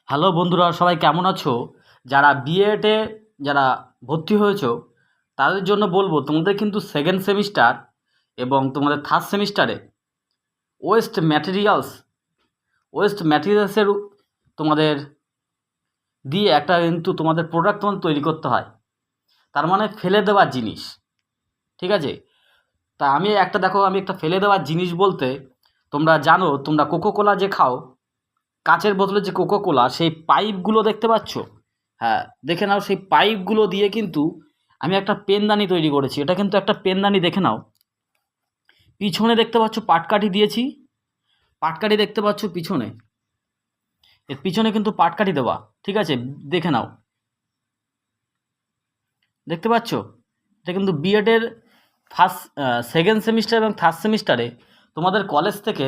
Hello বন্ধুরা, সবাই কেমন আছো? যারা বিএডে যারা ভর্তি হয়েছো তাদের জন্য বলবো, তোমাদের কিন্তু সেকেন্ড সেমিস্টার এবং তোমাদের থার্ড সেমিস্টারে ওয়েস্ট ম্যাটেরিয়ালসের তোমাদের দিয়ে একটা কিন্তু তোমাদের প্রোডাক্ট তোমাদের তৈরি করতে হয়। তার মানে ফেলে দেওয়ার জিনিস, ঠিক আছে? তা আমি একটা ফেলে দেওয়ার জিনিস বলতে, তোমরা জানো, তোমরা কোকো কোলা যে খাও, কাচের বোতলে যে কোকো কোলা, সেই পাইপগুলো দেখতে পাচ্ছ? হ্যাঁ, দেখে নাও, সেই পাইপগুলো দিয়ে কিন্তু আমি একটা পেনদানি তৈরি করেছি। এটা কিন্তু একটা পেনদানি, দেখে নাও। পিছনে দেখতে পাচ্ছ পাটকাঠি দিয়েছি, পাটকাঠি দেখতে পাচ্ছ পিছনে, এর পিছনে কিন্তু পাটকাঠি দেওয়া, ঠিক আছে? দেখে নাও, দেখতে পাচ্ছ? এটা কিন্তু বিএডের ফার্স্ট সেকেন্ড সেমিস্টার এবং থার্ড সেমিস্টারে তোমাদের কলেজ থেকে